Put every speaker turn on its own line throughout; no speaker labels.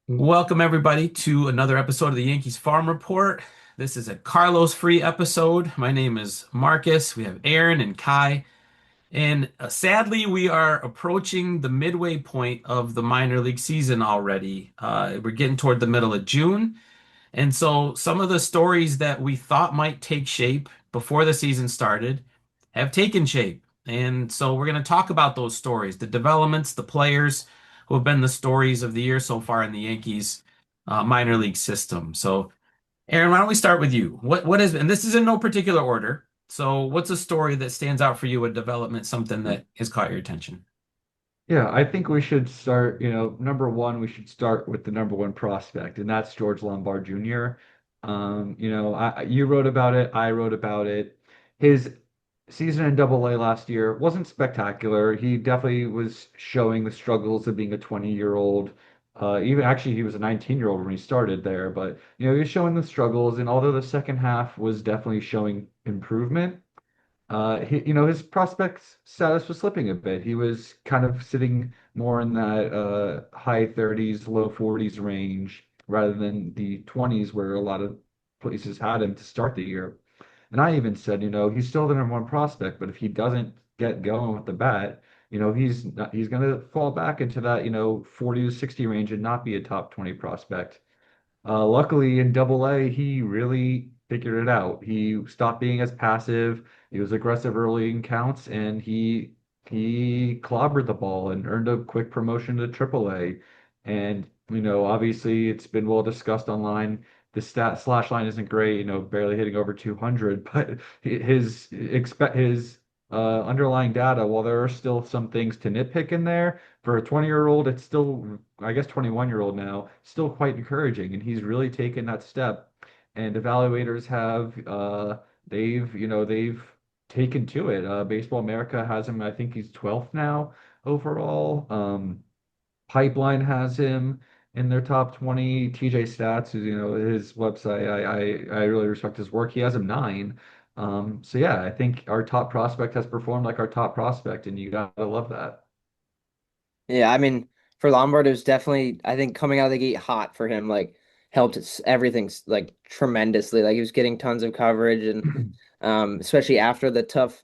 Welcome, everybody, to another episode of the Yankees Farm Report. This is a Carlos free episode. My name is Marcus. We have Aaron and Kai. And sadly, we are approaching the midway point of the minor league season already. We're getting toward the middle of June. And so some of the stories that we thought might take shape before the season started have taken shape. And so we're going to talk about those stories, the developments, the players who have been the stories of the year so far in the Yankees minor league system. So, Aaron, why don't we start with you? What is, and this is in no particular order. So, what's a story that stands out for you, a development, something that has caught your attention?
Yeah, I think we should start, number one, we should start with the number one prospect, and that's George Lombard Jr. You wrote about it, I wrote about it. His season in Double A last year wasn't spectacular. He definitely was showing the struggles of being a 20-year-old. Even actually, he was a 19-year-old when he started there, but he was showing the struggles. And although the second half was definitely showing improvement, his prospects status was slipping a bit. He was kind of sitting more in that high 30s, low 40s range rather than the 20s where a lot of places had him to start the year. And I even said, he's still the number one prospect, but if he doesn't get going with the bat, he's going to fall back into that, 40 to 60 range and not be a top 20 prospect. Luckily, in Double A, he really figured it out. He stopped being as passive. He was aggressive early in counts, and he clobbered the ball and earned a quick promotion to Triple A. And obviously, it's been well discussed online. The stat slash line isn't great, barely hitting over 200, but his underlying data, while there are still some things to nitpick in there, for a 20-year-old, it's still, I guess 21-year-old now, still quite encouraging. And he's really taken that step. And evaluators they've taken to it. Baseball America has him, I think he's 12th now overall. Pipeline has him in their top 20. TJ Stats, who's, his website, I really respect his work. He has him nine. So yeah, I think our top prospect has performed like our top prospect, and you gotta love that.
Yeah, I mean, for Lombard, it was definitely, I think, coming out of the gate hot for him, like, helped everything, like, tremendously. Like, he was getting tons of coverage, and especially after the tough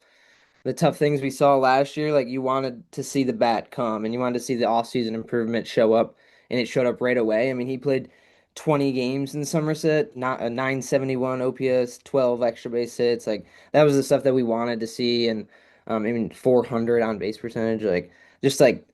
things we saw last year, like, you wanted to see the bat come, and you wanted to see the offseason improvement show up, and it showed up right away. I mean, he played 20 games in Somerset, not a 971 OPS, 12 extra base hits. Like, that was the stuff that we wanted to see, and I mean, 400 on base percentage, like, just like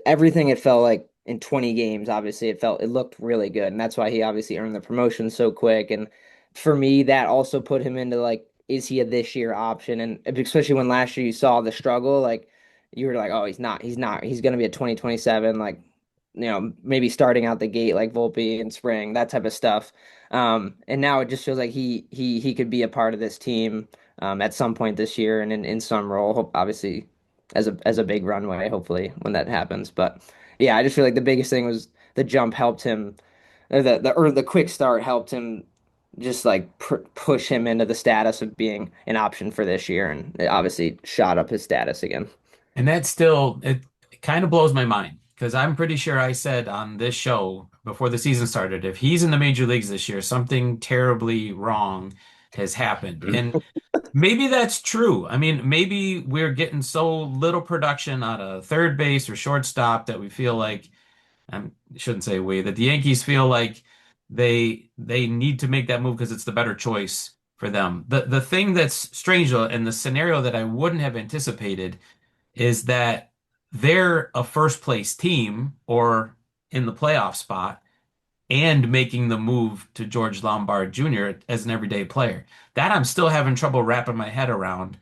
everything it felt like in 20 games, obviously it looked really good. And that's why he obviously earned the promotion so quick. And for me, that also put him into like, is he a this year option? And especially when last year you saw the struggle, like you were like, oh, he's gonna be a 2027, like maybe starting out the gate like Volpe in spring, that type of stuff. And now it just feels like he could be a part of this team at some point this year and in some role, obviously as a big runway, hopefully when that happens. But yeah, I just feel like the biggest thing was the jump helped him, or the quick start helped him just like push him into the status of being an option for this year, and it obviously shot up his status again.
And that still, it kind of blows my mind because I'm pretty sure I said on this show before the season started, if he's in the major leagues this year, something terribly wrong has happened. And maybe that's true. I mean, maybe we're getting so little production out of third base or shortstop that we feel like, I shouldn't say we, that the Yankees feel like they need to make that move because it's the better choice for them. The thing that's strange though, and the scenario that I wouldn't have anticipated is that they're a first place team or in the playoff spot and making the move to George Lombard Jr. as an everyday player. That I'm still having trouble wrapping my head around.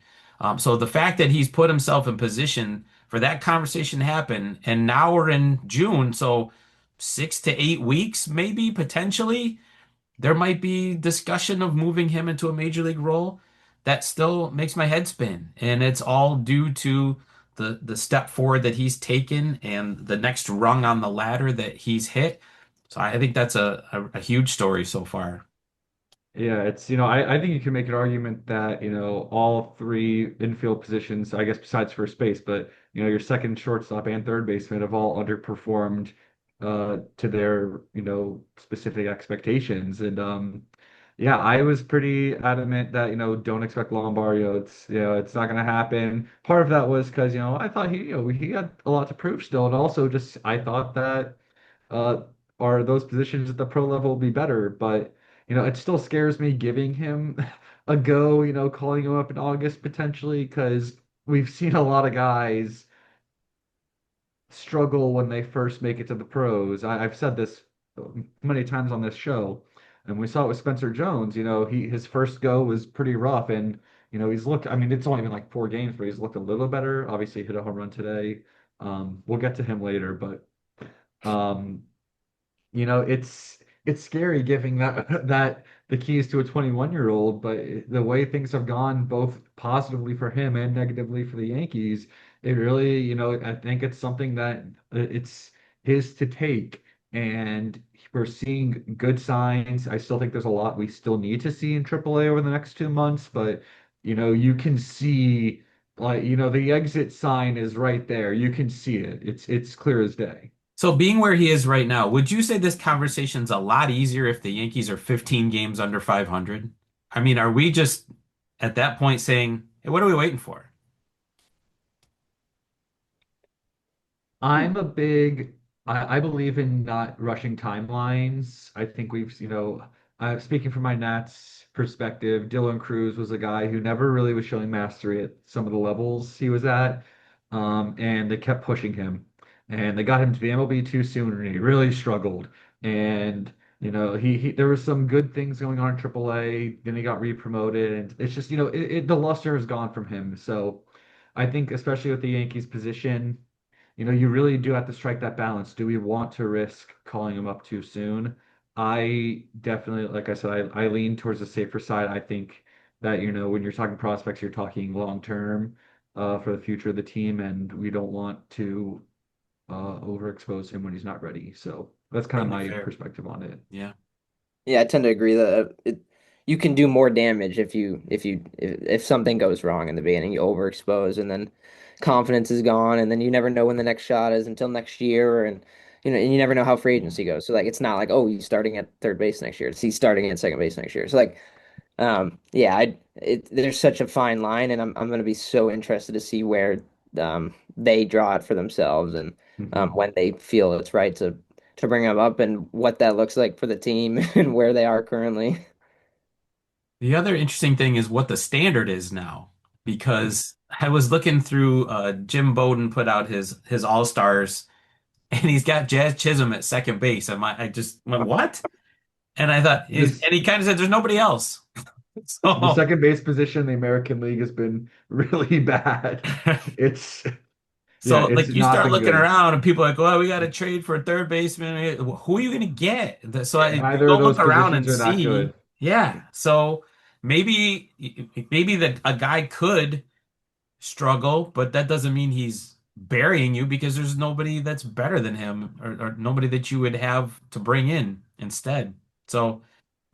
So the fact that he's put himself in position for that conversation to happen, and now we're in June, so 6 to 8 weeks, maybe potentially, there might be discussion of moving him into a major league role. That still makes my head spin, and it's all due to the step forward that he's taken and the next rung on the ladder that he's hit. So I think that's a huge story so far.
Yeah, I think you can make an argument that, all three infield positions, I guess besides first base, but, your second shortstop and third baseman have all underperformed to their, specific expectations. And yeah, I was pretty adamant that, don't expect Lombard, it's not going to happen. Part of that was because, I thought he had a lot to prove still. And also just, I thought that uh, are those positions at the pro level will be better. But, it still scares me giving him a go, calling him up in August potentially, because we've seen a lot of guys struggle when they first make it to the pros. I've said this many times on this show, and we saw it with Spencer Jones. His first go was pretty rough, and he's looked. I mean, it's only been like 4 games, but he's looked a little better. Obviously, he hit a home run today. We'll get to him later, but um, it's scary giving that that the keys to a 21-year-old, but the way things have gone both positively for him and negatively for the Yankees, it really, I think it's something that it's his to take. And we're seeing good signs. I still think there's a lot we still need to see in AAA over the next 2 months, but you can see like, the exit sign is right there. You can see it. It's clear as day.
So being where he is right now, would you say this conversation's a lot easier if the Yankees are 15 games under 500? I mean, are we just at that point saying, hey, what are we waiting for?
I'm a big, I believe in not rushing timelines. I think speaking from my Nats perspective, Dylan Cruz was a guy who never really was showing mastery at some of the levels he was at. And they kept pushing him. And they got him to the MLB too soon, and he really struggled. And, there was some good things going on in AAA. Then he got re-promoted, and it's just, the luster has gone from him. So I think, especially with the Yankees position, you really do have to strike that balance. Do we want to risk calling him up too soon? I definitely, like I said, I lean towards the safer side. I think that, when you're talking prospects, you're talking long term for the future of the team, and we don't want to overexpose him when he's not ready. So that's kind of
Totally
my
fair.
perspective on it.
Yeah.
Yeah, I tend to agree that you can do more damage if something goes wrong in the beginning, you overexpose, and then confidence is gone, and then you never know when the next shot is until next year, and and you never know how free agency goes. So like, it's not like, oh, he's starting at third base next year. It's he's starting at second base next year. So like, yeah, there's such a fine line, and I'm gonna be so interested to see where they draw it for themselves, and
Mhm.
when they feel it's right to bring them up, and what that looks like for the team and where they are currently.
The other interesting thing is what the standard is now, because I was looking through Jim Bowden put out his All-Stars and he's got Jazz Chisholm at second base. I just went, what? And I thought,
This
and he kind of said, there's nobody else.
the
So,
second base position in the American League has been really bad. It's yeah,
so
it's
like you
not
start
been
looking
good.
around and people are like, well, we got to trade for a third baseman. Who are you going to get? So I you
Neither
go
of
look
those
around
positions
and
are that
see,
good.
yeah. So maybe that a guy could struggle, but that doesn't mean he's burying you because there's nobody that's better than him or nobody that you would have to bring in instead. So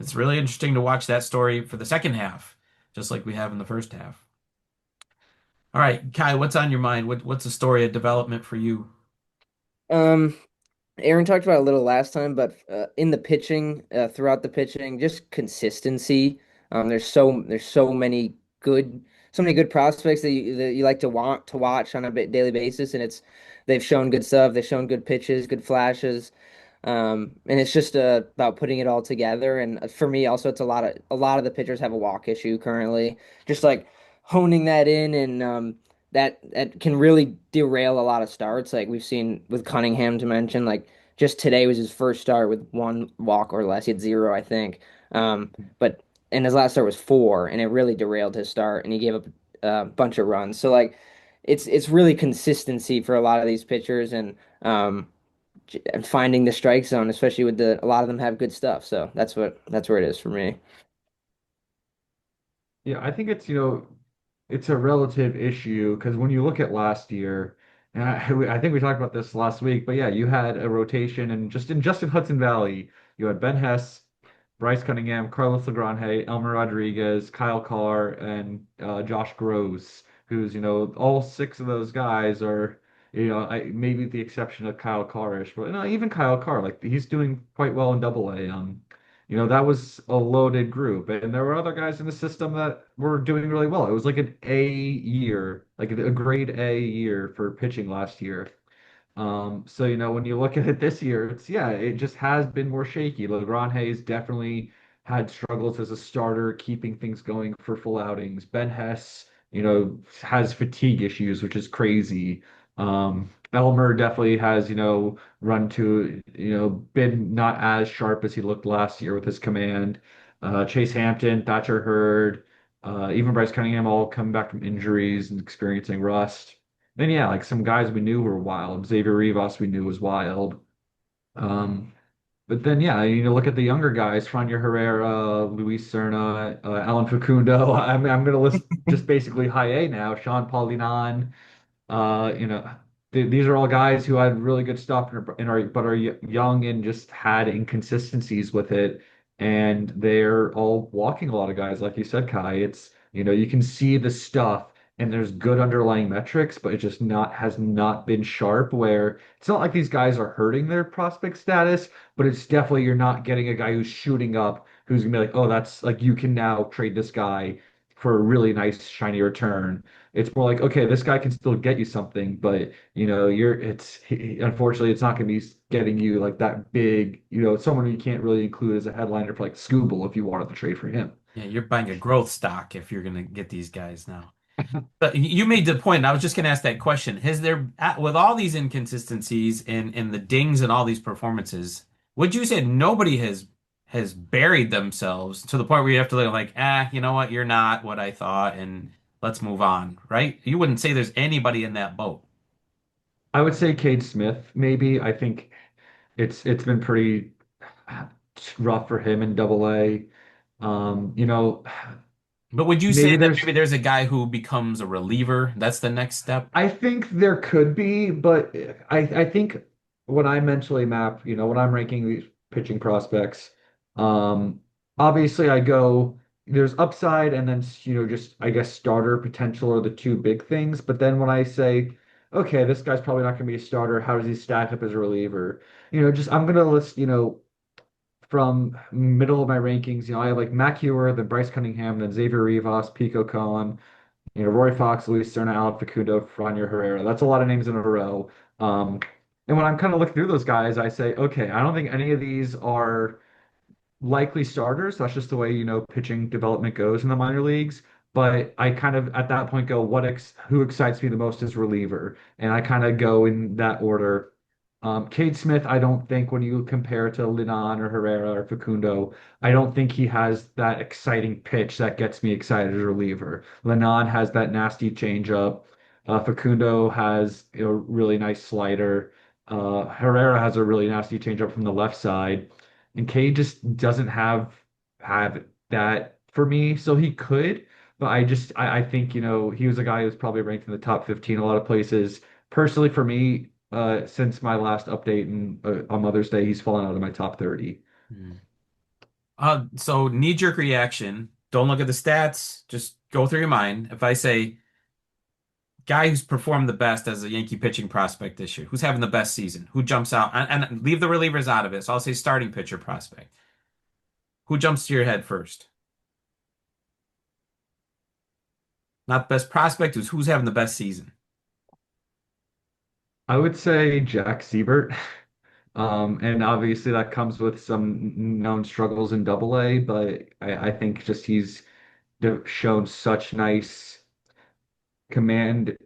it's really interesting to watch that story for the second half, just like we have in the first half. All right, Kai, what's on your mind? What's a story of development for you?
Um, Aaron talked about it a little last time, but in the pitching, throughout the pitching, just consistency. There's so many good prospects that you like to want to watch on a daily basis, and they've shown good stuff. They've shown good pitches, good flashes. And it's just about putting it all together. And for me, also, it's a lot of the pitchers have a walk issue currently. Just like honing that in, and that can really derail a lot of starts. Like we've seen with Cunningham, to mention, like just today was his first start with one walk or less. He had zero, I think. But and his last start was four, and it really derailed his start, and he gave up a bunch of runs. So like, it's really consistency for a lot of these pitchers, and finding the strike zone, especially with a lot of them have good stuff. So that's where it is for me.
Yeah, I think it's a relative issue because when you look at last year, and I think we talked about this last week, but yeah, you had a rotation and just in Hudson Valley, you had Ben Hess, Bryce Cunningham, Carlos Legrand, Elmer Rodriguez, Kyle Carr, and Josh Gross, who's, all 6 of those guys are, Maybe the exception of Kyle Carrish, but no, even Kyle Carr, like he's doing quite well in Double A. That was a loaded group, and there were other guys in the system that were doing really well. It was like an A year, like a grade A year for pitching last year. So when you look at it this year, it just has been more shaky. LeGron Hayes definitely had struggles as a starter, keeping things going for full outings. Ben Hess, has fatigue issues, which is crazy. Elmer definitely has, been not as sharp as he looked last year with his command. Chase Hampton, Thatcher Hurd, even Bryce Cunningham all coming back from injuries and experiencing rust. Then yeah, like some guys we knew were wild. Xavier Rivas we knew was wild. Um, but then yeah, look at the younger guys: Franja Herrera, Luis Serna, Alan Facundo. I'm gonna list just basically high A now. Sean Paulinan. Uh, you know, these are all guys who had really good stuff and are but are young and just had inconsistencies with it, and they're all walking a lot of guys, like you said, Kai. It's you can see the stuff, and there's good underlying metrics, but it just not has not been sharp. Where it's not like these guys are hurting their prospect status, but it's definitely you're not getting a guy who's shooting up, who's gonna be like, oh, that's like you can now trade this guy for a really nice shiny return. It's more like, okay, this guy can still get you something, but unfortunately it's not going to be getting you like that big, someone you can't really include as a headliner for like Scooble if you wanted to trade for him.
Yeah, you're buying a growth stock if you're going to get these guys now. But you made the point, and I was just going to ask that question. Has there, with all these inconsistencies and the dings and all these performances, would you say nobody has buried themselves to the point where you have to look like, you know what, you're not what I thought, and let's move on, right? You wouldn't say there's anybody in that boat.
I would say Cade Smith, maybe. I think it's been pretty rough for him in Double A. Um, you know,
But would you say
maybe
that
there's
maybe there's a guy who becomes a reliever? That's the next step.
I think there could be, but I think when I mentally map, when I'm ranking these pitching prospects, um, obviously I go there's upside and then just I guess starter potential are the two big things. But then when I say, okay, this guy's probably not going to be a starter, how does he stack up as a reliever? Just I'm gonna list, from middle of my rankings, I have like Mac Ewer, then Bryce Cunningham, then Xavier Rivas, Pico Cohen. Roy Fox, Luis Serna, Alan Facundo, Franja Herrera. That's a lot of names in a row. Um, and when I'm kind of looking through those guys, I say, okay, I don't think any of these are likely starters. That's just the way, pitching development goes in the minor leagues. But I kind of at that point go, who excites me the most is reliever, and I kind of go in that order. Cade Smith, I don't think when you compare to Linan or Herrera or Facundo, I don't think he has that exciting pitch that gets me excited as a reliever. Linan has that nasty changeup. Facundo has really nice slider. Herrera has a really nasty changeup from the left side. And Cade just doesn't have that for me. So he could, but I think, he was a guy who's probably ranked in the top 15 a lot of places. Personally, for me, since my last update on Mother's Day, he's fallen out of my top 30.
Hmm. So knee-jerk reaction. Don't look at the stats. Just go through your mind. If I say guy who's performed the best as a Yankee pitching prospect this year, who's having the best season, who jumps out, and leave the relievers out of it. So I'll say starting pitcher prospect. Who jumps to your head first? Not best prospect, who's having the best season.
I would say Jack Siebert. And obviously that comes with some known struggles in Double A, but I think just he's shown such nice command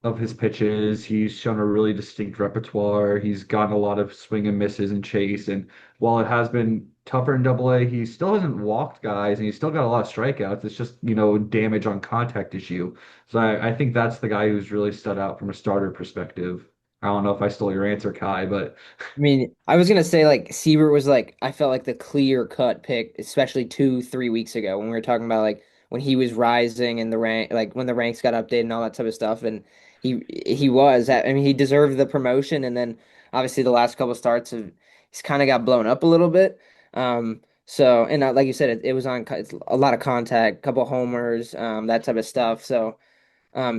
of his pitches. He's shown a really distinct repertoire. He's gotten a lot of swing and misses and chase. And while it has been tougher in Double A, he still hasn't walked guys and he's still got a lot of strikeouts. It's just, damage on contact issue. So I think that's the guy who's really stood out from a starter perspective. I don't know if I stole your answer, Kai, but
I mean, I was gonna say like Siebert was like I felt like the clear cut pick, especially 2, 3 weeks ago when we were talking about like when he was rising and the rank, like when the ranks got updated and all that type of stuff, and he was. I mean, he deserved the promotion, and then obviously the last couple starts of he's kind of got blown up a little bit. So and like you said, it was on it's a lot of contact, couple homers, that type of stuff. So.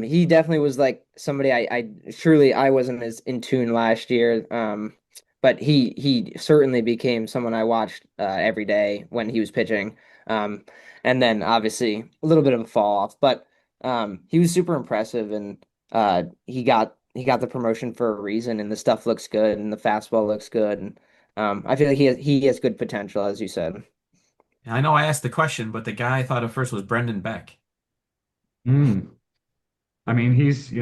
He definitely was like somebody I surely I wasn't as in tune last year. But he certainly became someone I watched every day when he was pitching. Um, and then obviously a little bit of a fall off, but he was super impressive, and he got the promotion for a reason, and the stuff looks good, and the fastball looks good, and I feel like he has good potential, as you said.
I know I asked the question, but the guy I thought of first was Brendan Beck.
Mm. I mean, he's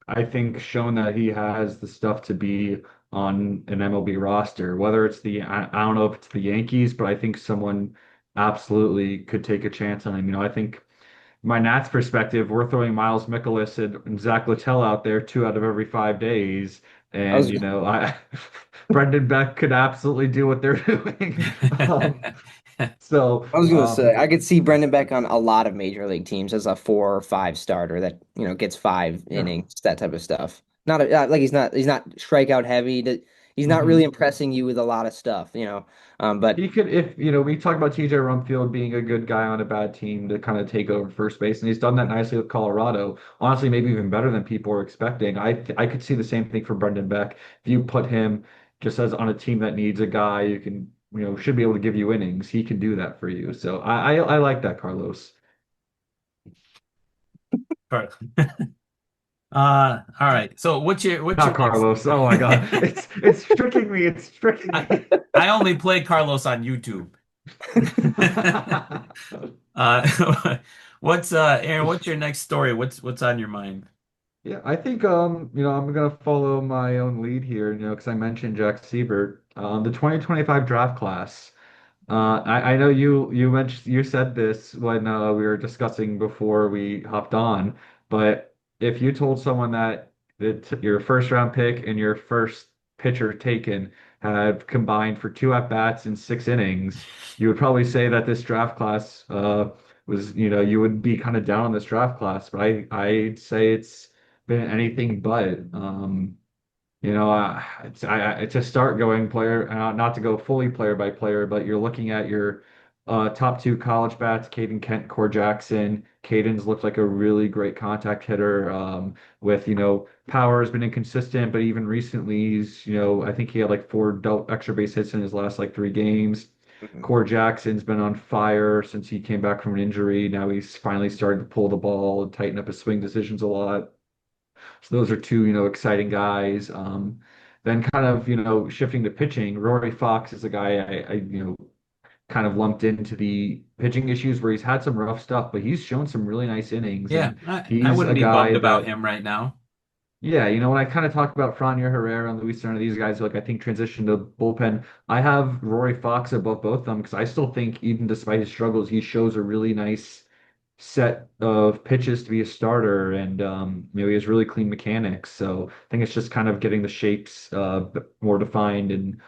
I think shown that he has the stuff to be on an MLB roster. Whether it's I don't know if it's the Yankees, but I think someone absolutely could take a chance on him. I think my Nats perspective, we're throwing Miles Mikolas and Zach Littell out there 2 out of every 5 days.
I
And,
was
Brendan Beck could absolutely do what they're doing. Um, so,
I was gonna
um,
say I could see Brendan Beck on a lot of major league teams as a 4 or 5 starter that gets five
yeah.
innings, that type of stuff. Like he's not strikeout heavy. He's not really
Mhm.
impressing you with a lot of stuff. But
He could, if, we talk about TJ Rumfield being a good guy on a bad team to kind of take over first base, and he's done that nicely with Colorado. Honestly, maybe even better than people were expecting. I could see the same thing for Brendan Beck. If you put him just as on a team that needs a guy who can, should be able to give you innings, he can do that for you. So I like that, Carlos.
Car- all right. So what's
Not
your next?
Carlos. Oh my God. It's tricking me. It's tricking
I,
me.
I only play Carlos on YouTube. What's Aaron, what's your next story? What's on your mind?
Yeah, I think I'm gonna follow my own lead here, because I mentioned Jack Siebert. The 2025 draft class. I know you said this when we were discussing before we hopped on, but if you told someone that your first round pick and your first pitcher taken had combined for 2 at-bats in 6 innings, you would probably say that this draft class you would be kind of down on this draft class, but I'd say it's been anything but. It's a start going player, not to go fully player by player, but you're looking at your top two college bats, Caden Kent, Core Jackson. Caden's looked like a really great contact hitter. With power has been inconsistent, but even recently I think he had like four extra base hits in his last like 3 games.
Mhm.
Core Jackson's been on fire since he came back from an injury. Now he's finally starting to pull the ball and tighten up his swing decisions a lot. So those are two, exciting guys. Then kind of, shifting to pitching, Rory Fox is a guy I kind of lumped into the pitching issues where he's had some rough stuff, but he's shown some really nice innings.
Yeah,
And
I
he's
wouldn't
a
be
guy
bummed about
that,
him right now.
yeah, when I kind of talk about Franier Herrera and Luis Serna, these guys, like I think transition to bullpen, I have Rory Fox above both of them because I still think even despite his struggles, he shows a really nice set of pitches to be a starter, and he has really clean mechanics. So I think it's just kind of getting the shapes more defined and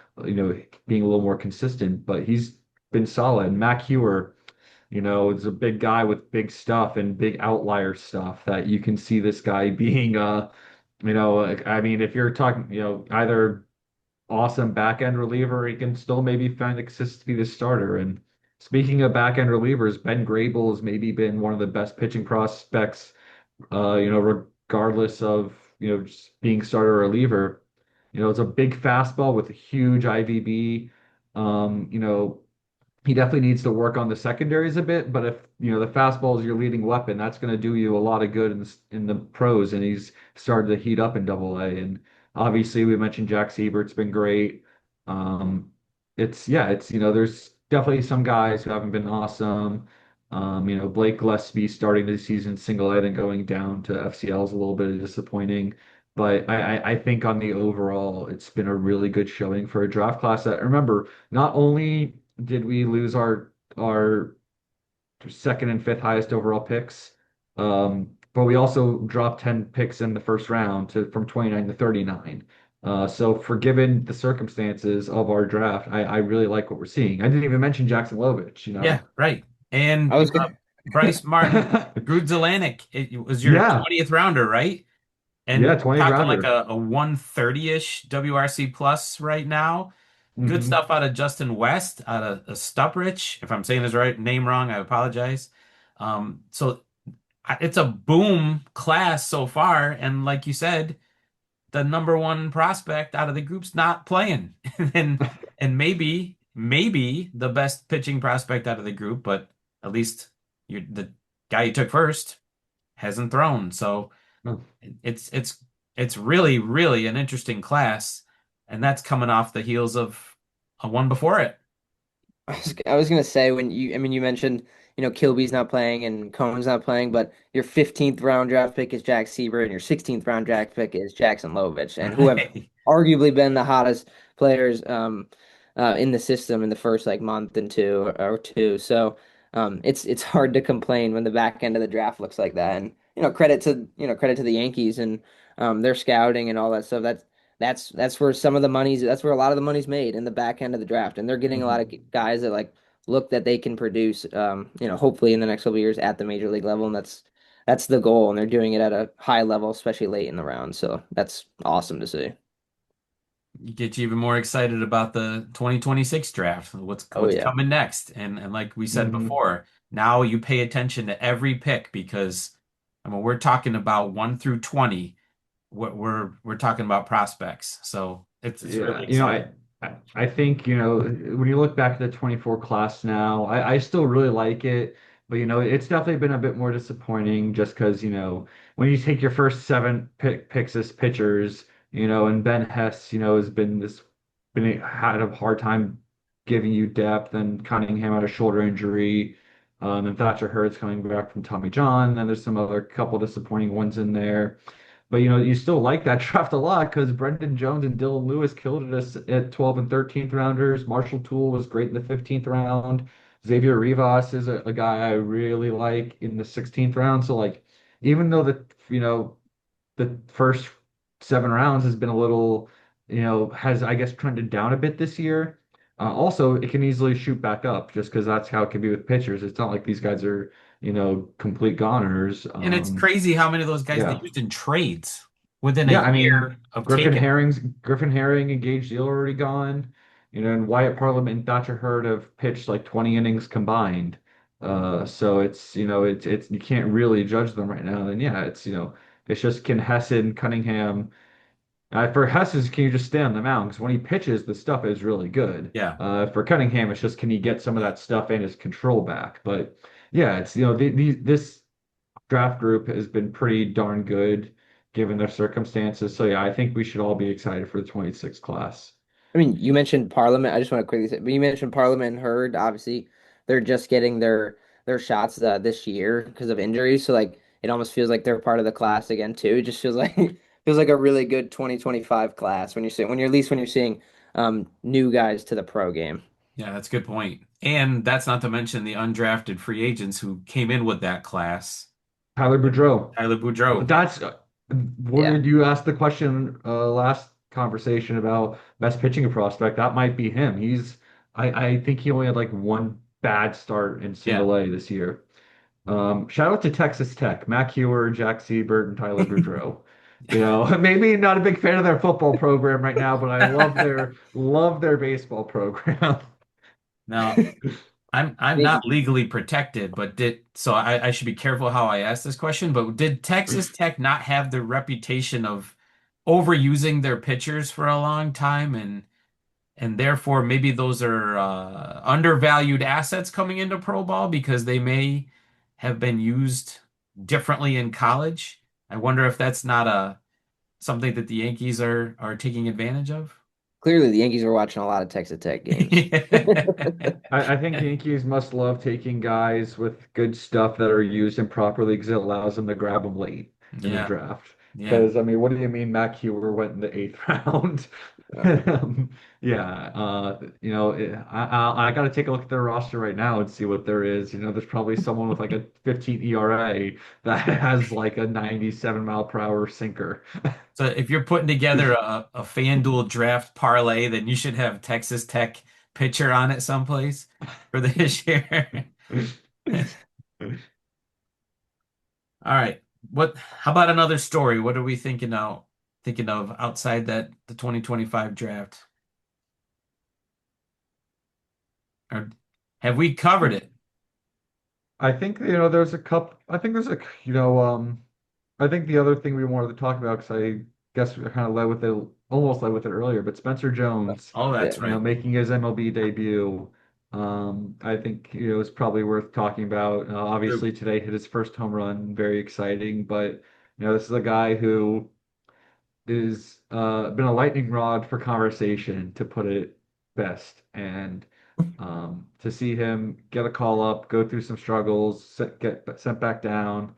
being a little more consistent. But he's been solid. Mac Hewer, is a big guy with big stuff and big outlier stuff that you can see this guy being I mean, if you're talking, either awesome back end reliever, he can still maybe find the consistency to be the starter. And speaking of back end relievers, Ben Grable has maybe been one of the best pitching prospects, regardless of, just being starter or reliever. It's a big fastball with a huge IVB. He definitely needs to work on the secondaries a bit, but if the fastball is your leading weapon, that's going to do you a lot of good in the pros. And he's started to heat up in Double A. And obviously, we mentioned Jack Siebert's been great. Um, there's definitely some guys who haven't been awesome. Blake Gillespie starting the season single A and going down to FCL is a little bit disappointing. But I think on the overall, it's been a really good showing for a draft class that, remember, not only did we lose our second and fifth highest overall picks, but we also dropped 10 picks in the first round from 29 to 39. So for given the circumstances of our draft, I really like what we're seeing. I didn't even mention Jackson
Yeah,
Lovich.
right.
I
And
was gonna.
Bryce Martin, Grudzelanek, it was your
Yeah,
20th rounder, right?
yeah,
And we're
20th
talking like
rounder.
a 130-ish WRC plus right now. Good
Hmm.
stuff out of Justin West, out of Stuprich. If I'm saying his right name wrong, I apologize. So it's a boom class so far, and like you said, the number one prospect out of the group's not playing, and maybe the best pitching prospect out of the group, but at least the guy you took first hasn't thrown. So it's it's it's really an interesting class, and that's coming off the heels of a one before it.
I was gonna say when I mean, you mentioned, Kilby's not playing and Cohen's not playing, but your 15th round draft pick is Jack Seaver and your 16th round draft pick is Jackson Lovich, and who have
Right.
arguably been the hottest players in the system in the first like month and two. So it's hard to complain when the back end of the draft looks like that. And credit to the Yankees and their scouting and all that stuff. That's where that's where a lot of the money's made in the back end of the draft, and they're getting a lot of guys that like look that they can produce, hopefully in the next couple of years at the major league level, and that's the goal, and they're doing it at a high level, especially late in the round. So that's awesome to see.
Get you even more excited about the 2026 draft.
Oh
What's
yeah.
coming next? And like we said
Mhm.
before, now you pay attention to every pick because I mean we're talking about 1 through 20. We're talking about prospects. So it's
Yeah,
really exciting.
I think, when you look back at the 24 class now, I still really like it, but it's definitely been a bit more disappointing just because, when you take your first seven picks as pitchers, and Ben Hess, has had a hard time giving you depth, and Cunningham had a shoulder injury, and Thatcher Hurd's coming back from Tommy John, and there's some other couple disappointing ones in there. But you still like that draft a lot because Brendan Jones and Dylan Lewis killed it us at 12 and 13th rounders. Marshall Toole was great in the 15th round. Xavier Rivas is a guy I really like in the 16th round. So like, even though the first seven rounds has been a little, has I guess trended down a bit this year. Also, it can easily shoot back up just because that's how it can be with pitchers. It's not like these guys are, complete goners.
And it's crazy how many of those guys they
Yeah.
used in trades within a
Yeah, I mean,
year of taking them.
Griffin Herring and Gage Deal are already gone. And Wyatt Parliament and Thatcher Hurd have pitched like 20 innings combined. So it's you can't really judge them right now. And yeah, it's just can Hessen, Cunningham. For Hess's, can you just stay on the mound? Because when he pitches, the stuff is really good.
Yeah.
For Cunningham, it's just can he get some of that stuff and his control back? But yeah, it's this draft group has been pretty darn good given their circumstances. So yeah, I think we should all be excited for the 26 class.
I mean, you mentioned Parliament. I just want to quickly say, but you mentioned Parliament and Hurd. Obviously, they're just getting their shots this year because of injuries. So like, it almost feels like they're part of the class again too. It just feels like feels like a really good 2025 class when at least when you're seeing new guys to the pro game.
Yeah, that's a good point. And that's not to mention the undrafted free agents who came in with that class.
Tyler Boudreau.
Tyler
Well,
Boudreau.
that's what
Yeah.
did you ask the question last conversation about best pitching prospect? That might be him. I think he only had like one bad start in
Yeah.
single A this year. Shout out to Texas Tech, Mac Hewer, Jack Siebert, and Tyler Boudreau. Maybe not a big fan of their football program right now, but I love their baseball program.
Now, I'm
I
not legally protected, but I should be careful how I ask this question, but did Texas Tech not have the reputation of overusing their pitchers for a long time and therefore maybe those are undervalued assets coming into pro ball because they may have been used differently in college? I wonder if that's not a something that the Yankees are taking advantage of.
Clearly, the Yankees were watching a lot of Texas Tech games.
I think the Yankees must love taking guys with good stuff that are used improperly because it allows them to grab them late in the
Yeah,
draft.
yeah.
Because I mean, what do you mean Mac Hewer went in the eighth round?
Yeah.
Yeah, I got to take a look at their roster right now and see what there is. There's probably someone with like a 15 ERA that has like a 97 mile per hour sinker.
So if you're putting together a FanDuel draft parlay, then you should have Texas Tech pitcher on it someplace for this year. All right. How about another story? What are we thinking of outside the 2025 draft? Or have we covered it?
I think there's a couple. I think there's a I think the other thing we wanted to talk about, because I guess we kind of led with it, almost led with it earlier, but Spencer Jones,
Oh,
Yeah.
that's right.
making his MLB debut, I think is probably worth talking about.
True.
Obviously today hit his first home run, very exciting, but this is a guy who is been a lightning rod for conversation, to put it best. And to see him get a call up, go through some struggles, get sent back down,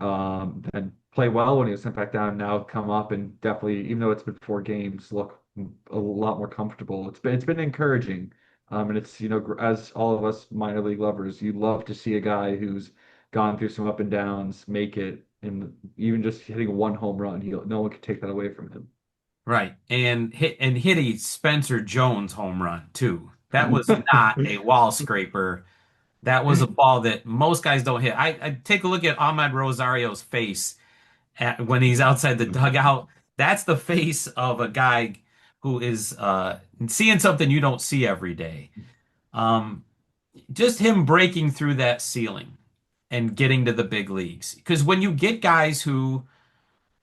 and play well when he was sent back down, now come up and definitely, even though it's been 4 games, look a lot more comfortable. It's been encouraging. And it's, as all of us minor league lovers, you love to see a guy who's gone through some up and downs make it, and even just hitting one home run, no one can take that away from
Right. And hit a Spencer Jones home run too. That was not
him.
a wall scraper. That was a ball that most guys don't hit. I take a look at Ahmed Rosario's face when he's outside the dugout. That's the face of a guy who is seeing something you don't see every day. Um, just him breaking through that ceiling and getting to the big leagues. Because when you get guys who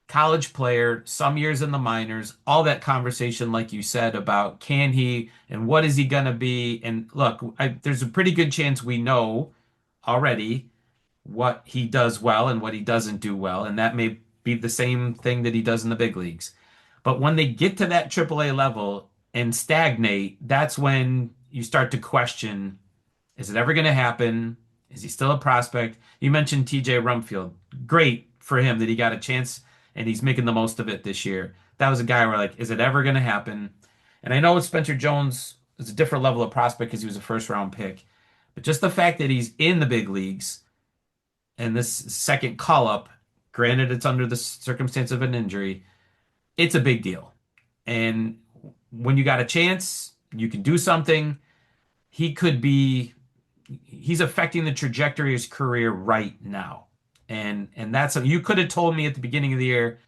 college player, some years in the minors, all that conversation, like you said, about can he and what is he going to be? And look, there's a pretty good chance we know already what he does well and what he doesn't do well. And that may be the same thing that he does in the big leagues. But when they get to that AAA level and stagnate, that's when you start to question, is it ever going to happen? Is he still a prospect? You mentioned TJ Rumfield. Great for him that he got a chance and he's making the most of it this year. That was a guy where, like, is it ever going to happen? And I know Spencer Jones is a different level of prospect because he was a first round pick, but just the fact that he's in the big leagues and this second call up, granted it's under the circumstance of an injury, it's a big deal. And when you got a chance, you can do something. He could be he's affecting the trajectory of his career right now. And that's you could have told me at the beginning of the year,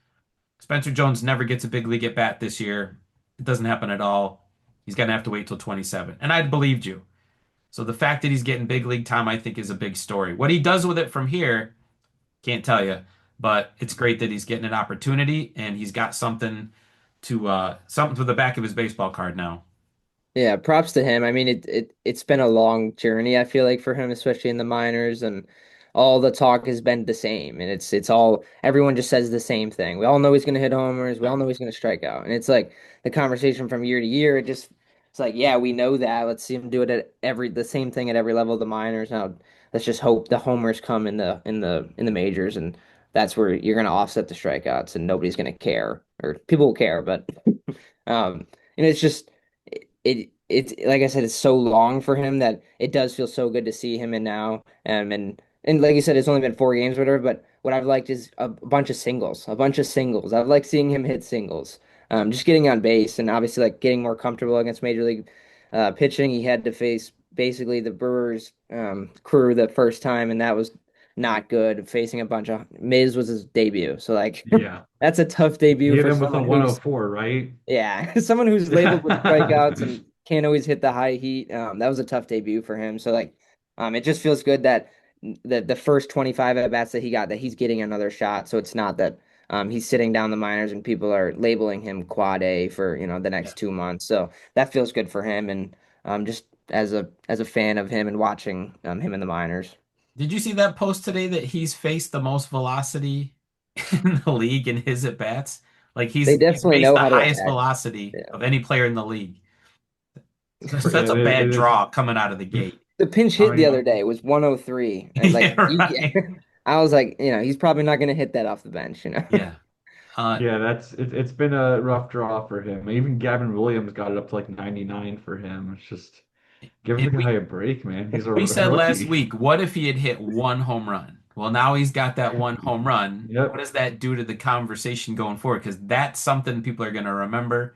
Spencer Jones never gets a big league at bat this year. It doesn't happen at all. He's gonna have to wait till 27. And I'd believed you. So the fact that he's getting big league time, I think, is a big story. What he does with it from here, can't tell you. But it's great that he's getting an opportunity and he's got something to the back of his baseball card now.
Yeah, props to him. I mean, it's been a long journey, I feel like, for him, especially in the minors, and all the talk has been the same. And it's all everyone just says the same thing. We all know he's gonna hit homers, we all know he's gonna strike out. And it's like the conversation from year to year, it's like, yeah, we know that. Let's see him do it at the same thing at every level of the minors. Now let's just hope the homers come in the majors, and that's where you're gonna offset the strikeouts and nobody's gonna care. Or people will care, but um, it's just it's like I said, it's so long for him that it does feel so good to see him in now. And like you said, it's only been 4 games or whatever. But what I've liked is a bunch of singles, a bunch of singles. I've liked seeing him hit singles, just getting on base and obviously like getting more comfortable against major league pitching. He had to face basically the Brewers crew the first time, and that was not good. Facing a bunch of Miz was his debut, so like
Yeah.
that's a tough
He
debut
hit
for
him with a
someone who's
104, right?
yeah, someone who's labeled with strikeouts and can't always hit the high heat. That was a tough debut for him. So like, it just feels good that the first 25 at bats that he got, that he's getting another shot. So it's not that he's sitting down the minors and people are labeling him quad A for the
Yeah.
next 2 months. So that feels good for him, and just as a fan of him and watching him in the minors.
Did you see that post today that he's faced the most velocity in the league in his at bats? Like
They
he's
definitely
faced
know
the
how to
highest
attack.
velocity
Yeah.
of any player in the league.
Yeah,
That's a
it
bad
is.
draw coming out of the gate.
The pinch
I
hit the
mean,
other day was 103. Like
Yeah,
you,
right.
I was like, he's probably not going to hit that off the bench.
Yeah. Uh,
yeah, it's been a rough draw for him. Even Gavin Williams got it up to like 99 for him. It's just give
and
the guy
we
a break, man. He's a
we said last
rookie.
week, what if he had hit one home run? Well, now he's got that one home run. What
Yep.
does that do to the conversation going forward? Because that's something people are going to remember,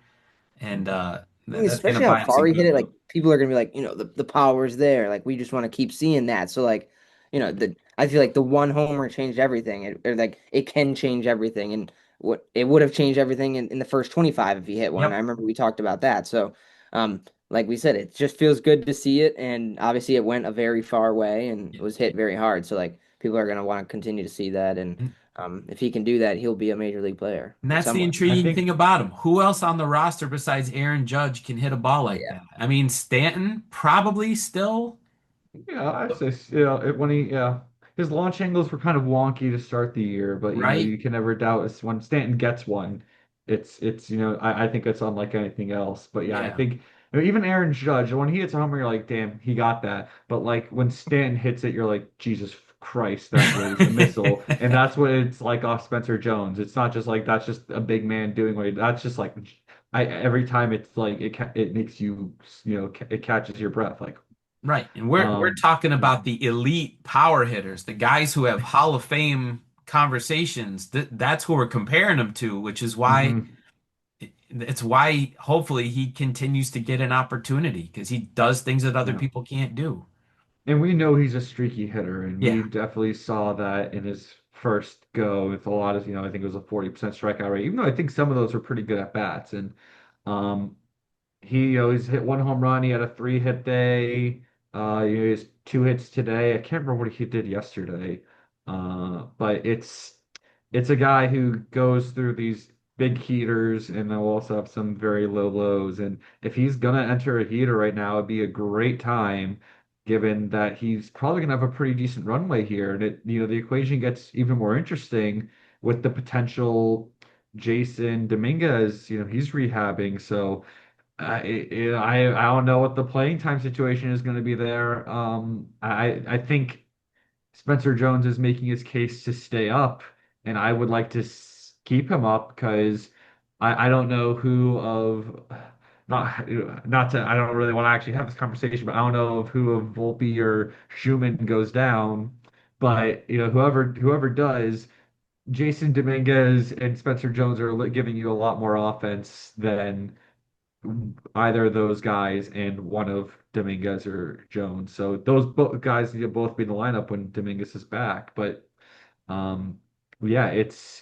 and that's going to
Especially how
buy him
far
some
he hit it, like
goodwill.
people are gonna be like, the power's there. Like we just want to keep seeing that. So like, I feel like the one homer changed everything. Or like it can change everything. And what it would have changed everything in the first 25 if he hit one. I
Yep.
remember we talked about that. So like we said, it just feels good to see it. And obviously, it went a very far way and
Yeah.
was hit very hard. So like people are gonna want to continue to see that. And
And
if he can do that, he'll be a major league player
and
in
that's
some
the
way.
I
intriguing thing
think,
about him. Who else on the roster besides Aaron Judge can hit a ball like
Yeah.
that? I mean, Stanton probably still,
yeah, I say, when his launch angles were kind of wonky to start the year, but
right?
you can never doubt it's when Stanton gets one, it's I think it's unlike anything else. But yeah, I
Yeah.
think even Aaron Judge, when he hits a homer, you're like, damn, he got that. But like when Stanton hits it, you're like, Jesus Christ, that was a missile. And that's what it's like off Spencer Jones. It's not just like that's just a big man doing that's just like every time it's like it makes it catches your breath like
Right. And we're
um
talking
yeah.
about the elite power hitters, the guys who have Hall of Fame conversations. That's who we're comparing him to, which is why
hmm
it's why hopefully he continues to get an opportunity because he does things that other
Yeah.
people can't do.
And we know he's a streaky hitter, and
Yeah.
we definitely saw that in his first go with a lot of, I think it was a 40% strikeout rate, even though I think some of those were pretty good at bats. And um, he's hit one home run. He had a three-hit day. He has two hits today. I can't remember what he did yesterday. But it's a guy who goes through these big heaters and they'll also have some very low lows. And if he's gonna enter a heater right now, it'd be a great time, given that he's probably gonna have a pretty decent runway here. And the equation gets even more interesting with the potential Jason Dominguez, he's rehabbing. So I don't know what the playing time situation is going to be there. I think Spencer Jones is making his case to stay up, and I would like to keep him up because I don't know who of not to I don't really want to actually have this conversation, but I don't know of who of Volpe or Schumann goes down, but whoever does, Jason Dominguez and Spencer Jones are giving you a lot more offense than either of those guys and one of Dominguez or Jones. So those both guys need to both be in the lineup when Dominguez is back. But um, yeah,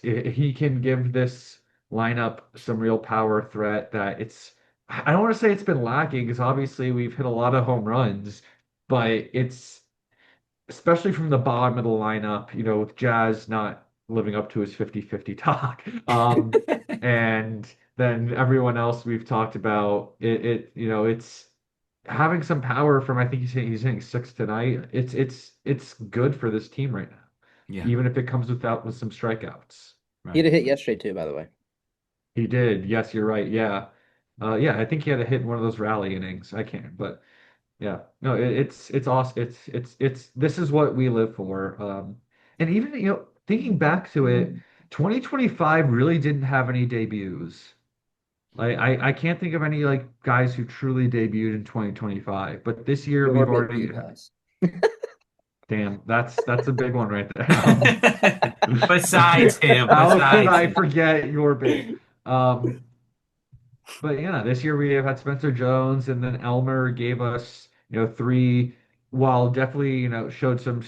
he can give this lineup some real power threat that I don't want to say it's been lacking because obviously we've hit a lot of home runs, but it's especially from the bottom of the lineup, with Jazz not living up to his 50-50 talk. And then everyone else we've talked about, it's having some power from, I think he's hitting six tonight. It's good for this team right now,
Yeah.
even if it comes with some strikeouts.
He had
Right.
a hit yesterday too, by the way.
He did. Yes, you're right. Yeah. Yeah, I think he had a hit in one of those rally innings. I can't, but yeah, no, it's awesome. It's this is what we live for. And even thinking back to it, 2025 really didn't have any debuts. Like I can't think of any like guys who truly debuted in 2025. But this year we've
Norbit
already,
Vivas.
damn, that's a big one right there.
Besides him,
How could
besides
I
him.
forget your bit? Um, But yeah, this year we have had Spencer Jones, and then Elmer gave us, three, while definitely, showed some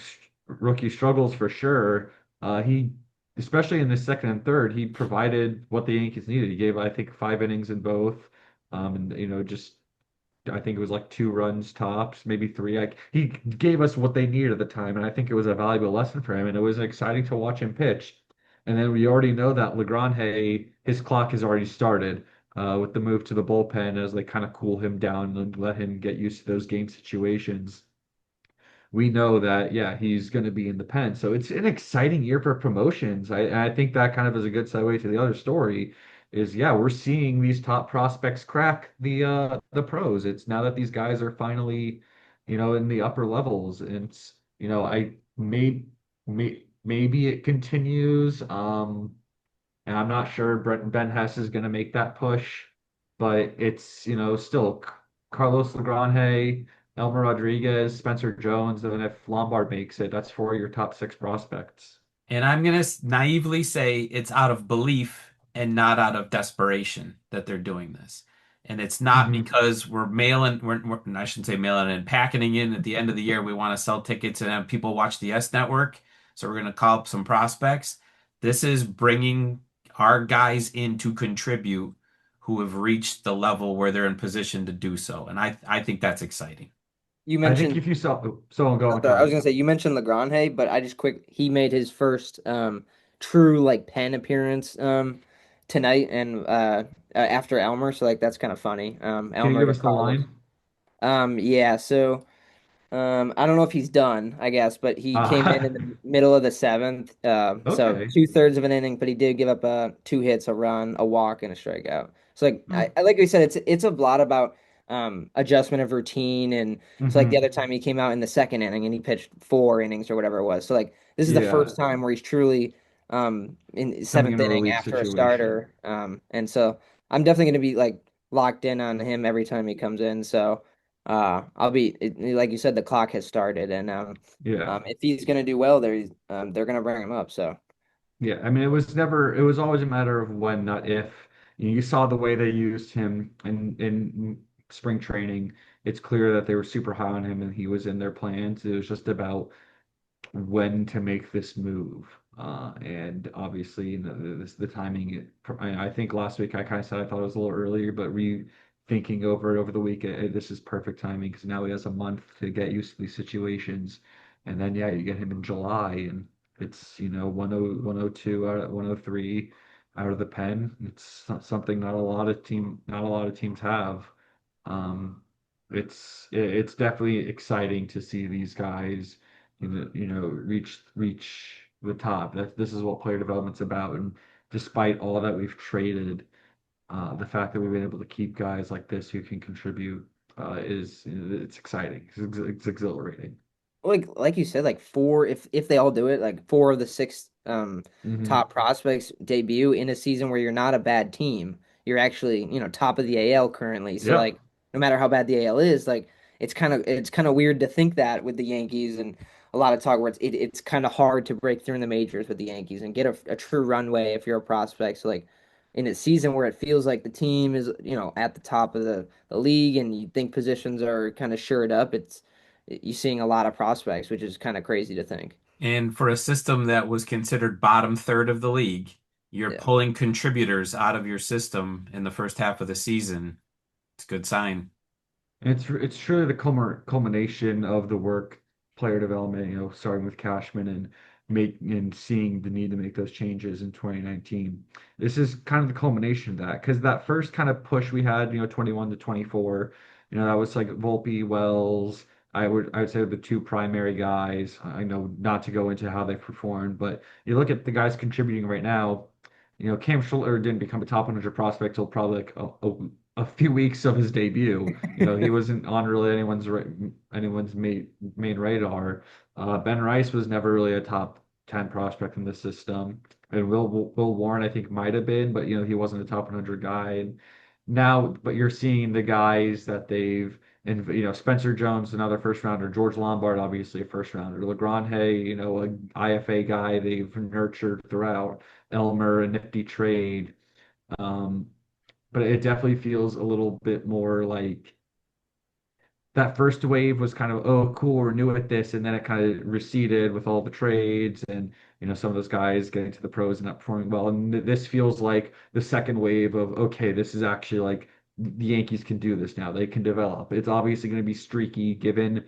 rookie struggles for sure. He, especially in the second and third, he provided what the Yankees needed. He gave, I think, 5 innings in both. And, just I think it was like 2 runs tops, maybe three. Like he gave us what they needed at the time, and I think it was a valuable lesson for him. And it was exciting to watch him pitch. And then we already know that Legrand, his clock has already started with the move to the bullpen as they kind of cool him down and let him get used to those game situations. We know that, yeah, he's going to be in the pen. So it's an exciting year for promotions. I think that kind of is a good segue to the other story is, yeah, we're seeing these top prospects crack the pros. It's now that these guys are finally, in the upper levels. And it's, I maybe it continues. And I'm not sure Ben Hess is going to make that push, but it's, still Carlos Legrand, Elmer Rodriguez, Spencer Jones, and then if Lombard makes it, that's four of your top six prospects.
And I'm going to naively say it's out of belief and not out of desperation that they're doing this. And it's not
hmm
because I shouldn't say mailing and packing in at the end of the year. We want to sell tickets and have people watch the S Network. So we're going to call up some prospects. This is bringing our guys in to contribute who have reached the level where they're in position to do so. And I think that's exciting.
You
I think
mentioned
if you saw, so go on, go
sorry, I was
ahead.
gonna say you mentioned Legrand, but I just quick he made his first true like pen appearance tonight and after Elmer, so like that's kind of funny.
Can you
Elmer
give
got
us the
called
line?
up. Yeah, so I don't know if he's done, I guess, but he came in
Uh,
the middle of the seventh. So
okay.
2/3 of an inning, but he did give up two hits, a run, a walk, and a strikeout. So like
Hmm.
I like we said, it's a lot about adjustment of routine, and so like the
Hmm.
other time he came out in the second inning and he pitched 4 innings or whatever it was. So like this is the
Yeah,
first time where he's truly in
coming
seventh
into a
inning
relief
after a
situation.
starter. And so I'm definitely gonna be like locked in on him every time he comes in. So. Like you said, the clock has started, and
Yeah.
if he's gonna do well, they're gonna bring him up. So
Yeah, I mean, it was always a matter of when, not if. You saw the way they used him in spring training. It's clear that they were super high on him and he was in their plans. It was just about when to make this move. And obviously, the timing. I think last week I kind of said I thought it was a little earlier, but rethinking over it over the week, this is perfect timing because now he has a month to get used to these situations, and then yeah, you get him in July, and it's 102 out of 103 out of the pen. It's something not a lot of teams have. Um, it's definitely exciting to see these guys, reach the top. This is what player development's about. And despite all that we've traded, the fact that we've been able to keep guys like this who can contribute is it's exciting. It's exhilarating.
like you said, like four if they all do it, like four of the six
Hmm.
top prospects debut in a season where you're not a bad team. You're actually, top of the AL currently. So
Yep.
like no matter how bad the AL is, like it's kind of weird to think that with the Yankees and a lot of talk where it's kind of hard to break through in the majors with the Yankees and get a true runway if you're a prospect. So like in a season where it feels like the team is, at the top of the league and you think positions are kind of shored up, it's you're seeing a lot of prospects, which is kind of crazy to think.
And for a system that was considered bottom third of the league, you're
Yeah.
pulling contributors out of your system in the first half of the season. It's a good sign.
And it's truly the culmination of the work, player development, starting with Cashman and seeing the need to make those changes in 2019. This is kind of the culmination of that because that first kind of push we had, 21 to 24, that was like Volpe, Wells. I would say the two primary guys. I know not to go into how they performed, but you look at the guys contributing right now. Cam Schiller didn't become a top 100 prospect till probably like a few weeks of his debut. He wasn't on really anyone's main radar. Ben Rice was never really a top 10 prospect in the system, and Will Warren I think might have been, but he wasn't a top 100 guy. And now, but you're seeing the guys that they've and Spencer Jones, another first rounder, George Lombard, obviously a first rounder, LeGrand Hay, an IFA guy they've nurtured throughout, Elmer, a nifty trade. Um, but it definitely feels a little bit more like that first wave was kind of, oh, cool, we're new at this, and then it kind of receded with all the trades and some of those guys getting to the pros and not performing well. And this feels like the second wave of, okay, this is actually like the Yankees can do this now. They can develop. It's obviously going to be streaky given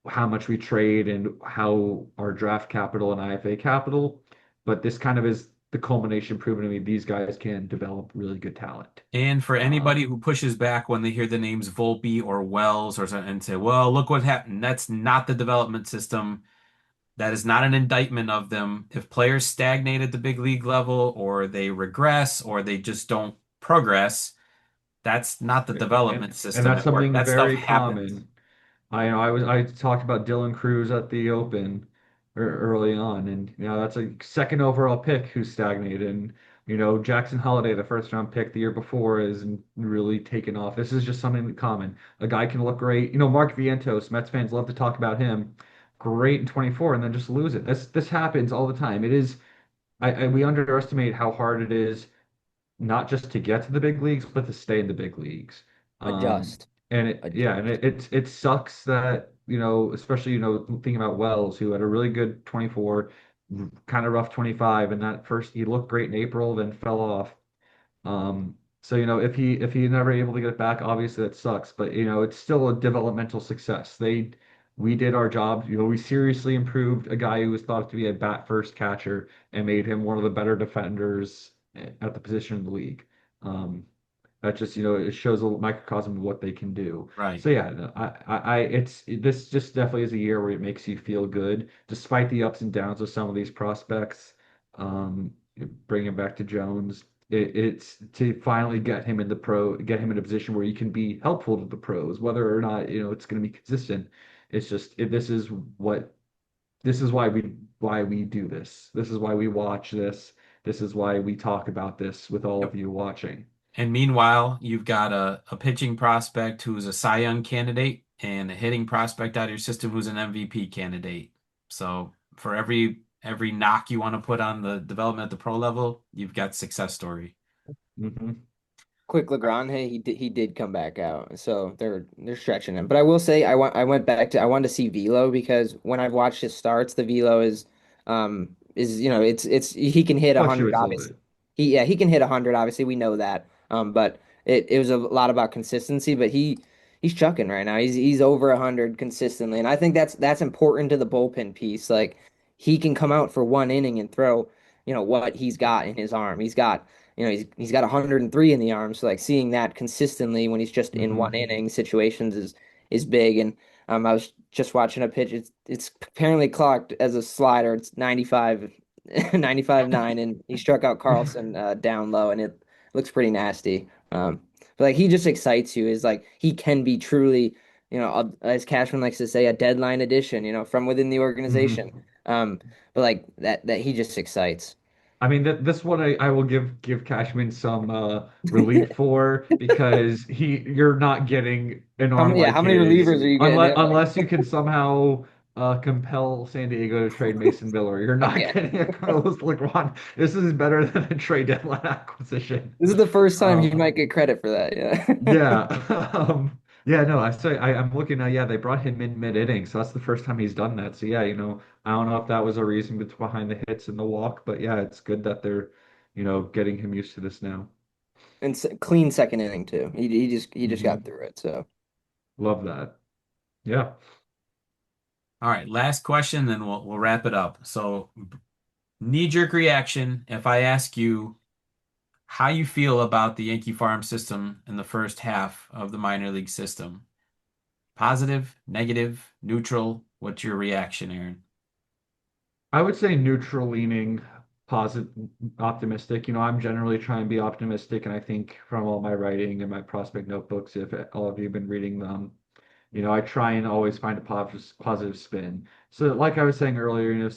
how much we trade and how our draft capital and IFA capital, but this kind of is the culmination proving to me these guys can develop really good talent.
And for anybody
Um,
who pushes back when they hear the names Volpe or Wells or something and say, well, look what happened. That's not the development system. That is not an indictment of them. If players stagnate at the big league level or they regress or they just don't progress, that's not the development
and
system
that's
at work.
something
That stuff
very
happens.
common. I talked about Dylan Cruz at the Open early on, and that's a second overall pick who's stagnated. And Jackson Holliday, the first round pick the year before, isn't really taken off. This is just something common. A guy can look great. Mark Vientos, Mets fans love to talk about him. Great in 24, and then just lose it. This happens all the time. It is. We underestimate how hard it is not just to get to the big leagues, but to stay in the big leagues. Um,
Adjust.
and it, yeah, and
Adjust.
it sucks that, especially, thinking about Wells, who had a really good 24, kind of rough 25, and that first he looked great in April, then fell off. Um, So, if he never able to get it back, obviously that sucks. But it's still a developmental success. We did our job. We seriously improved a guy who was thought to be a bat first catcher and made him one of the better defenders at the position in the league. Um, that just, it shows a microcosm of what they can do.
Right.
So yeah, no, this just definitely is a year where it makes you feel good, despite the ups and downs of some of these prospects. Um, Bringing back to Jones, it's to finally get him in a position where he can be helpful to the pros, whether or not, it's going to be consistent. It's just what this is why we do this. This is why we watch this. This is why we talk about this with all
Yep.
of you watching.
And meanwhile, you've got a pitching prospect who's a Cy Young candidate and a hitting prospect out of your system who's an MVP candidate. So for every knock you want to put on the development at the pro level, you've got success story.
Hmm.
Quick Legrand, hey, he did come back out, so they're stretching him. But I will say, I went back to I wanted to see velo because when I've watched his starts, the velo is it's he can hit 100
Fluctuates a little
obviously.
bit.
He can hit 100 obviously we know that. But it was a lot about consistency. But he's chucking right now. He's over 100 consistently, and I think that's important to the bullpen piece. Like he can come out for one inning and throw what he's got in his arm. He's got 103 in the arm, so like seeing that consistently when he's just in one
Hmm.
inning situations is big. And I was just watching a pitch. It's apparently clocked as a slider. It's 95, 95.9, and he struck out Carlson down low, and it looks pretty nasty. But like he just excites you. Is like he can be truly, as Cashman likes to say, a deadline addition. From within the organization.
Hmm.
But like that he just excites.
I mean that this one I will give Cashman some relief for because you're not getting an arm like
How many
his
relievers are you getting
unless
him?
unless you can somehow compel San Diego to trade Mason Miller. You're not
Yeah.
getting a Carlos Legrand. This is better than a trade deadline acquisition.
This is the first time he
Um,
might get credit for that. Yeah.
yeah. Yeah, no, I'm looking now. Yeah, they brought him in mid-inning, so that's the first time he's done that. So yeah, I don't know if that was a reason behind the hits and the walk, but yeah, it's good that they're, getting him used to this now.
And clean second inning too. He just got
Hmm.
through it. So
Love that. Yeah.
All right, last question, then we'll wrap it up. So knee-jerk reaction, if I ask you how you feel about the Yankee farm system in the first half of the minor league system. Positive, negative, neutral. What's your reaction, Aaron?
I would say neutral leaning, positive, optimistic. I'm generally trying to be optimistic, and I think from all my writing and my prospect notebooks, if all of you have been reading them, I try and always find a positive spin. So, like I was saying earlier,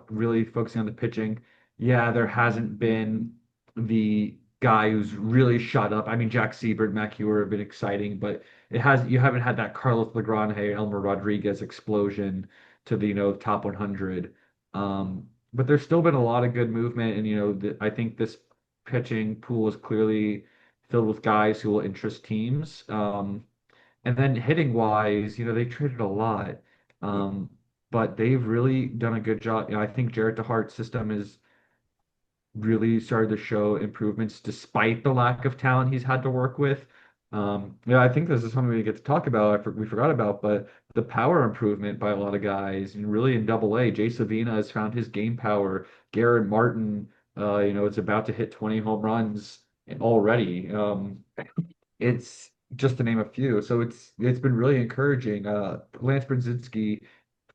really focusing on the pitching. Yeah, there hasn't been the guy who's really shot up. I mean, Jack Seibert, Mac Ewer have been exciting, but you haven't had that Carlos Legrand, Elmer Rodriguez explosion to the top 100. But there's still been a lot of good movement, and I think this pitching pool is clearly filled with guys who will interest teams. And then hitting wise, they traded a lot. Um, but they've really done a good job. I think Jarrett DeHart's system is really started to show improvements despite the lack of talent he's had to work with. Yeah, I think this is something we get to talk about. We forgot about, but the power improvement by a lot of guys, and really in Double A, Jay Savina has found his game power. Garrett Martin, it's about to hit 20 home runs already. It's just to name a few. So it's been really encouraging. Lance Brzezinski,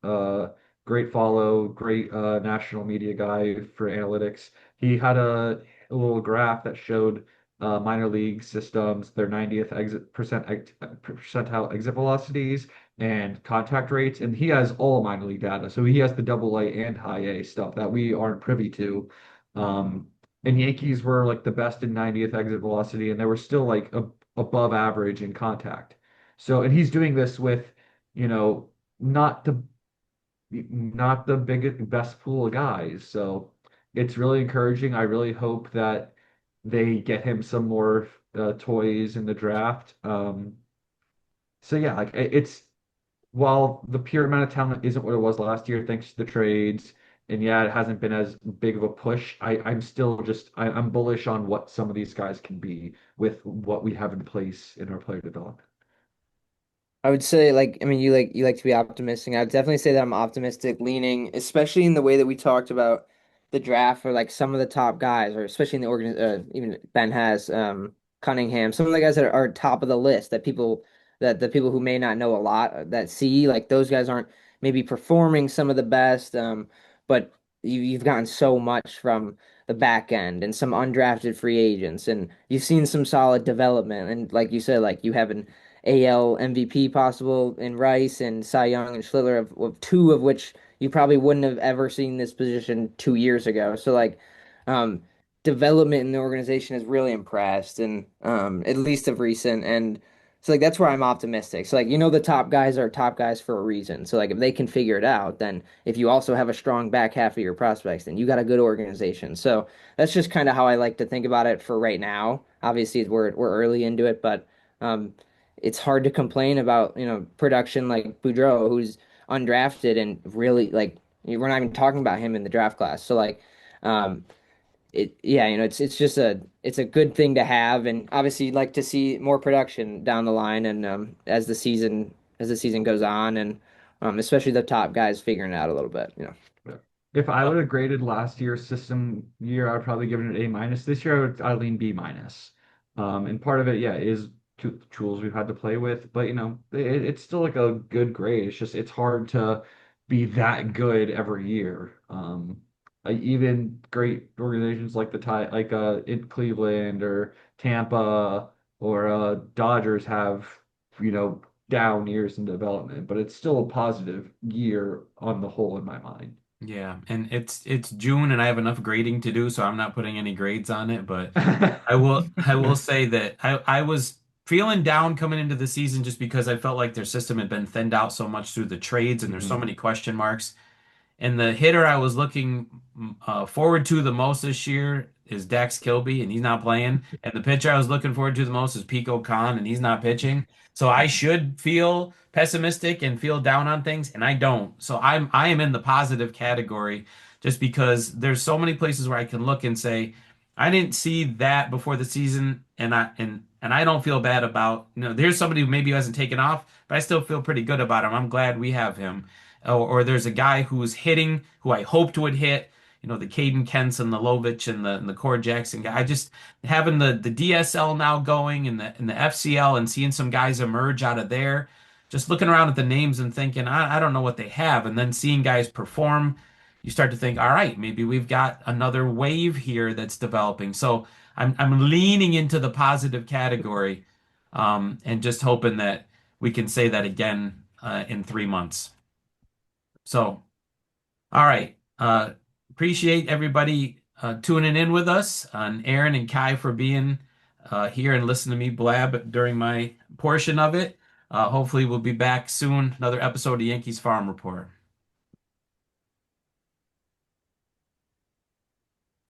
uh, great follow, great national media guy for analytics. He had a little graph that showed minor league systems, their 90th percentile exit velocities and contact rates, and he has all minor league data. So he has the double A and high A stuff that we aren't privy to. Um, and Yankees were like the best in 90th exit velocity, and they were still like above average in contact. So, and he's doing this with, you know, not the not the biggest best pool of guys. So it's really encouraging. I really hope that they get him some more toys in the draft. So yeah, like it's while the pure amount of talent isn't what it was last year, thanks to the trades, and yeah, it hasn't been as big of a push. I'm still I'm bullish on what some of these guys can be with what we have in place in our player development.
I would say like I mean you like to be optimistic. I would definitely say that I'm optimistic leaning, especially in the way that we talked about the draft for like some of the top guys, or especially in the even Ben has Cunningham, some of the guys that are top of the list that the people who may not know a lot that see like those guys aren't maybe performing some of the best, but you've gotten so much from the back end and some undrafted free agents, and you've seen some solid development, and like you said, like you haven't AL MVP possible in Rice and Cy Young and Schlittler, of two of which you probably wouldn't have ever seen this position 2 years ago. So like um, development in the organization has really impressed, and at least of recent. And so like that's where I'm optimistic. So like the top guys are top guys for a reason. So like if they can figure it out, then if you also have a strong back half of your prospects, then you got a good organization. So that's just kind of how I like to think about it for right now. Obviously we're early into it, but um, it's hard to complain about, production like Boudreaux, who's undrafted and really like we're not even talking about him in the draft class. So like um yeah, it's just it's a good thing to have, and obviously you'd like to see more production down the line, and as the season goes on, and especially the top guys figuring it out a little bit.
Yeah. If I
Uh,
would have graded last year's system year, I'd probably give it an A minus. This year, I'd lean B minus. And part of it, yeah, is tools we've had to play with, but it's still like a good grade. It's just it's hard to be that good every year. Even great organizations like in Cleveland or Tampa or Dodgers have you know down years in development, but it's still a positive year on the whole in my mind.
yeah, and it's June and I have enough grading to do, so I'm not putting any grades on it, but I will say that I was feeling down coming into the season just because I felt like their system had been thinned out so much through the trades and there's so
Mhm.
many question marks. And the hitter I was looking forward to the most this year is Dax Kilby, and he's not playing. And the pitcher I was looking forward to the most is Pico Khan, and he's not pitching. So I should feel pessimistic and feel down on things, and I don't. So I am in the positive category just because there's so many places where I can look and say, I didn't see that before the season, and I don't feel bad about, there's somebody who maybe hasn't taken off, but I still feel pretty good about him. I'm glad we have him or there's a guy who's hitting who I hoped would hit, the Caden Kents and the Lovich and the Core Jackson guy. I just having the DSL now going and the FCL and seeing some guys emerge out of there, just looking around at the names and thinking, I don't know what they have, and then seeing guys perform, you start to think, all right, maybe we've got another wave here that's developing. So I'm leaning into the positive category, and just hoping that we can say that again in 3 months. So, all right. Appreciate everybody tuning in with us, and Aaron and Kai for being here and listening to me blab during my portion of it. Hopefully, we'll be back soon. Another episode of Yankees Farm Report.